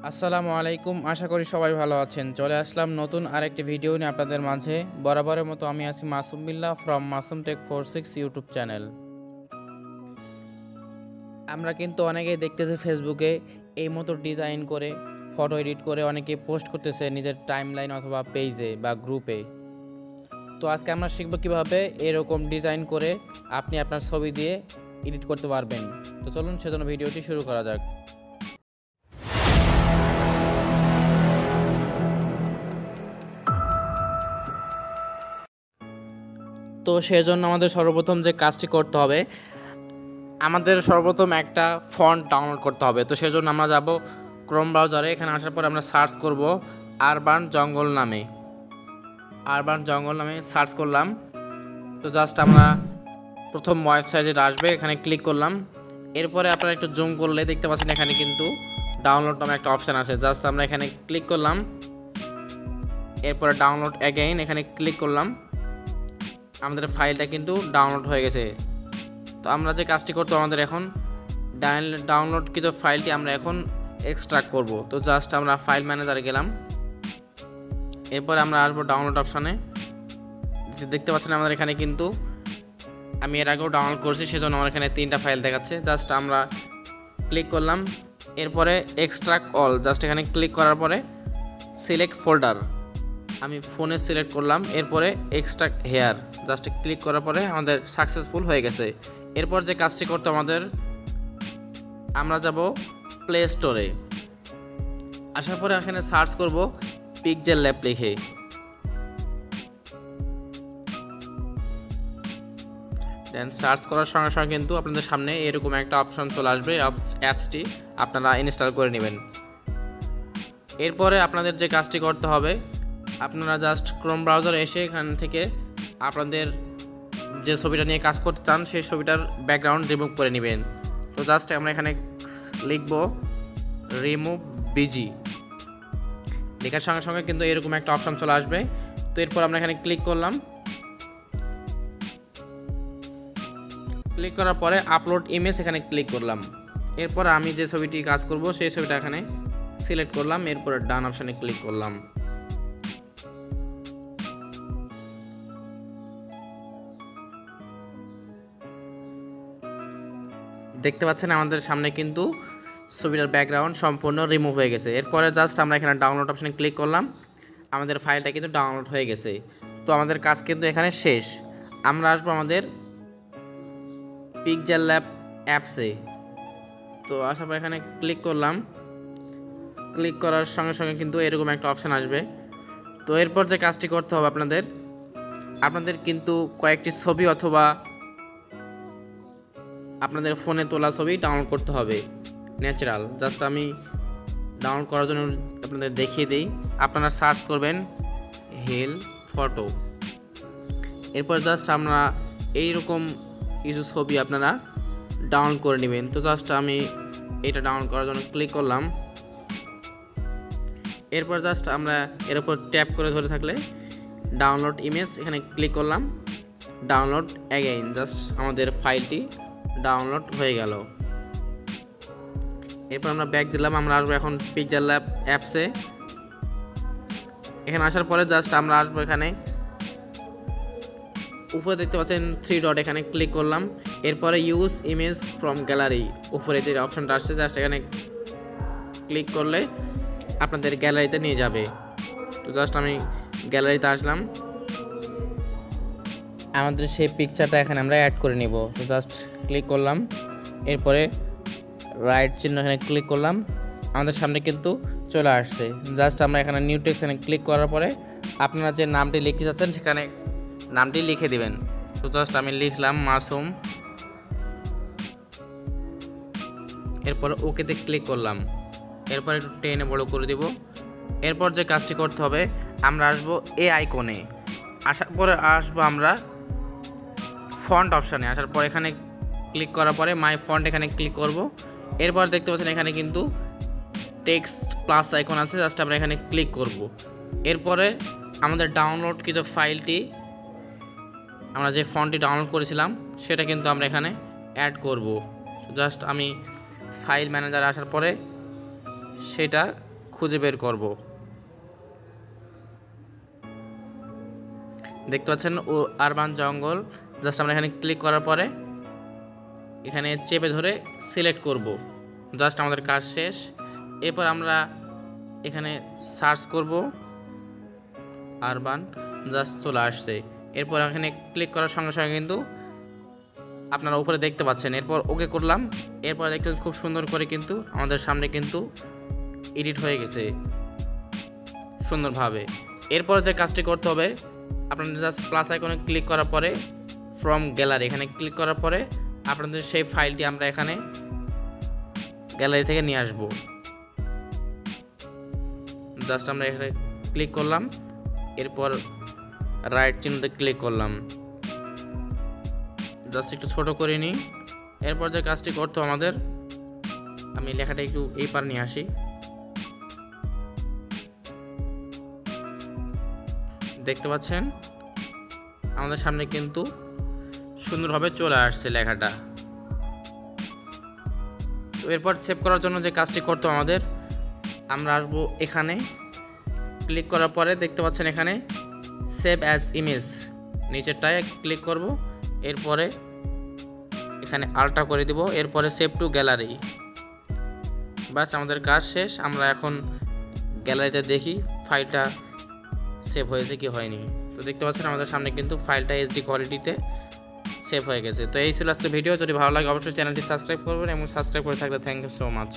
আসসালামু আলাইকুম। আশা করি সবাই ভালো আছেন। চলে আসলাম নতুন আরেকটি ভিডিও নিয়ে আপনাদের মাঝে। বরাবরের মতো আমি আছি Masum Billah from Masum tech 46 YouTube channel. আমরা কিন্তু অনেকেই দেখতেছি ফেসবুকে এই মতো ডিজাইন করে ফটো এডিট করে অনেকে পোস্ট করতেছে নিজের টাইমলাইন অথবা পেজে বা গ্রুপে। তো আজকে আমরা শিখব কিভাবে এরকম ডিজাইন করে আপনি আপনার ছবি দিয়ে এডিট করতে পারবেন। তো চলুন সেজন্য ভিডিওটি শুরু করা যাক। তো সেজন্য আমাদের সর্বপ্রথম যে কাজটি করতে হবে, আমাদের সর্বপ্রথম একটা ফন্ট ডাউনলোড করতে হবে। তো সেজন্য আমরা যাব ক্রোম ব্রাউজারে। এখানে আসার পর আমরা সার্চ করব আরবান জঙ্গল নামে। সার্চ করলাম। তো জাস্ট আমরা প্রথম ওয়েবসাইটে আসবে, এখানে ক্লিক করলাম। এরপরে আপনারা একটু জুম করলে দেখতে পাচ্ছেন এখানে কিন্তু ডাউনলোড নামে একটা অপশান আছে। জাস্ট আমরা এখানে ক্লিক করলাম। এরপরে ডাউনলোড অ্যাগেইন এখানে ক্লিক করলাম। আমাদের ফাইলটা কিন্তু ডাউনলোড হয়ে গেছে। তো আমরা যে কাজটি করতে আমাদের এখন ডাউনলোডকৃত ফাইলটি আমরা এখন এক্সট্রাক্ট করব। তো জাস্ট আমরা ফাইল ম্যানেজারে গেলাম। এরপর আমরা আসবো ডাউনলোড অপশানে। দেখতে পাচ্ছেন আমাদের এখানে কিন্তু আমি এর আগেও ডাউনলোড করছি, সেজন্য আমার এখানে 3টা ফাইল দেখাচ্ছে। জাস্ট আমরা ক্লিক করলাম। এরপরে এক্সট্রাক্ট অল, জাস্ট এখানে ক্লিক করার পরে সিলেক্ট ফোল্ডার আমি ফোনে সিলেক্ট করলাম। এরপরে এক্সট্রাক্ট হেয়ার জাস্ট ক্লিক করার পরে আমাদের সাকসেসফুল হয়ে গেছে। এরপর যে কাজটি করতে আমাদের, আমরা যাব প্লে স্টোরে। আসার পরে এখানে সার্চ করব পিক্সেল ল্যাব লিখে। দেন সার্চ করার সঙ্গে সঙ্গে কিন্তু আপনাদের সামনে এরকম একটা অপশন চলে আসবে। অ্যাপসটি আপনারা ইনস্টল করে নেবেন। এরপরে আপনাদের যে কাজটি করতে হবে, আপনারা জাস্ট ক্রোম ব্রাউজারে এসে এখান থেকে আপনাদের যে ছবিটা নিয়ে কাজ করতে চান সেই ছবিটার ব্যাকগ্রাউন্ড রিমুভ করে নেবেন। তো জাস্ট আমরা এখানে লিখব রিমুভ বিজি। লেখার সঙ্গে সঙ্গে কিন্তু এরকম একটা অপশন চলে আসবে। তো এরপর আমরা এখানে ক্লিক করলাম। ক্লিক করার পরে আপলোড ইমেজ এখানে ক্লিক করলাম। এরপর আমি যে ছবিটি কাজ করব সেই ছবিটা এখানে সিলেক্ট করলাম। এরপর ডান অপশানে ক্লিক করলাম। দেখতে পাচ্ছেন আমাদের সামনে কিন্তু ছবিটার ব্যাকগ্রাউন্ড সম্পূর্ণ রিমুভ হয়ে গেছে। এরপরে জাস্ট আমরা এখানে ডাউনলোড অপশানে ক্লিক করলাম। আমাদের ফাইলটা কিন্তু ডাউনলোড হয়ে গেছে। তো আমাদের কাজ কিন্তু এখানে শেষ। আমরা আসবো আমাদের পিক্সেল ল্যাব অ্যাপসে। তো আসার পর এখানে ক্লিক করলাম। ক্লিক করার সঙ্গে সঙ্গে কিন্তু এরকম একটা অপশান আসবে। তো এরপর যে কাজটি করতে হবে আপনাদের কিন্তু কয়েকটি ছবি অথবা আপনাদের ফোনে তোলা ছবি ডাউনলোড করতে হবে ন্যাচারাল। জাস্ট আমি ডাউনলোড করার জন্য আপনাদের দেখিয়ে দিই। আপনারা সার্চ করবেন হিল ফটো। এরপর জাস্ট আমরা এইরকম কিছু ছবি আপনারা ডাউনলোড করে নেবেন। তো জাস্ট আমি এটা ডাউনলোড করার জন্য ক্লিক করলাম। এরপর জাস্ট আমরা এর উপর ট্যাপ করে ধরে থাকলে ডাউনলোড ইমেজ এখানে ক্লিক করলাম। ডাউনলোড অ্যাগেইন, জাস্ট আমাদের ফাইলটি ডাউনলোড হয়ে গেল। এরপর আমরা ব্যাক দিলাম। আমরা আসবো এখন পিক্সেল ল্যাব অ্যাপসে। এখানে আসার পরে জাস্ট আমরা আসবো এখানে উপরে দেখতে পাচ্ছেন 3 ডট, এখানে ক্লিক করলাম। এরপরে ইউজ ইমেজ ফ্রম গ্যালারি উপরে যে অপশনটা আসছে জাস্ট এখানে ক্লিক করলে আপনাদের গ্যালারিতে নিয়ে যাবে। তো জাস্ট আমি গ্যালারিতে আসলাম। আমাদের সেই পিকচারটা এখানে আমরা অ্যাড করে নিব। তো জাস্ট ক্লিক করলাম। এরপরে রাইট চিহ্ন এখানে ক্লিক করলাম। আমাদের সামনে কিন্তু চলে আসছে। জাস্ট আমরা এখানে নিউ টেক্সট এখানে ক্লিক করার পরে আপনারা যে নামটি লিখতে চাচ্ছেন সেখানে নামটি লিখে দিবেন। তো জাস্ট আমি লিখলাম মাসুম। এরপর ওকেতে ক্লিক করলাম। এরপর একটু টেনে বড় করে দেব। এরপর যে কাজটি করতে হবে, আমরা আসবো এই আইকনে। আসার পরে আসবো আমরা ফন্ট অপশানে। আসার পর এখানে ক্লিক করার পরে মাই ফন্ট এখানে ক্লিক করব। এরপর দেখতে পাচ্ছেন এখানে কিন্তু টেক্সট প্লাস আইকন আছে, জাস্ট আমরা এখানে ক্লিক করব। এরপরে আমাদের ডাউনলোডকৃত ফাইলটি, আমরা যে ফন্টটি ডাউনলোড করেছিলাম সেটা কিন্তু আমরা এখানে অ্যাড করব। জাস্ট আমি ফাইল ম্যানেজারে আসার পরে সেটা খুঁজে বের করব। দেখতে পাচ্ছেন ও আরবান জঙ্গল। জাস্ট আমরা এখানে ক্লিক করার পরে এখানে চেপে ধরে সিলেক্ট করব। জাস্ট আমাদের কাজ শেষ। এরপর আমরা এখানে সার্চ করব আরবান, জাস্ট চলে আসছে। এরপর এখানে ক্লিক করার সঙ্গে সঙ্গে কিন্তু আপনারা উপরে দেখতে পাচ্ছেন। এরপর ওকে করলাম। এরপর দেখতে খুব সুন্দর করে কিন্তু আমাদের সামনে কিন্তু এডিট হয়ে গেছে সুন্দরভাবে। এরপর যে কাজটি করতে হবে, আপনাদের জাস্ট প্লাস আইকনে ক্লিক করার পরে ফ্রম গ্যালারি এখানে ক্লিক করার পরে আপনাদের সেই ফাইলটি আমরা এখানে গ্যালারি থেকে নিয়ে আসব। জাস্ট আমরা এখানে ক্লিক করলাম, এরপর রাইট চিহ্নতে ক্লিক করলাম, জাস্ট একটু ছোট করে নিই। এরপর যে কাজটি করতে আমাদের, আমি লেখাটা একটু এই পার নিয়ে আসি। দেখতে পাচ্ছেন আমাদের সামনে কিন্তু সুন্দরভাবে চলে আসছে লেখাটা। তো এরপর সেভ করার জন্য যে কাজটি করতে আমাদের, আমরা আসব এখানে, ক্লিক করার পরে দেখতে পাচ্ছেন এখানে সেভ অ্যাজ ইমেজ নিচেরটায় ক্লিক করব। এরপরে এখানে আলট্রা করে দিব, এরপরে সেভ টু গ্যালারি। বাস আমাদের কাজ শেষ। আমরা এখন গ্যালারিতে দেখি ফাইলটা সেভ হয়েছে কি হয়নি। তো দেখতে পাচ্ছেন আমাদের সামনে কিন্তু ফাইলটা এইচডি কোয়ালিটিতে সেভ হয়ে গেছে। তো এই ছিল আজকে ভিডিও। যদি ভালো লাগে অবশ্যই চ্যানেলটি সাবস্ক্রাইব করবেন এবং সাবস্ক্রাইব করে থাকলে থ্যাংক ইউ সো মাচ।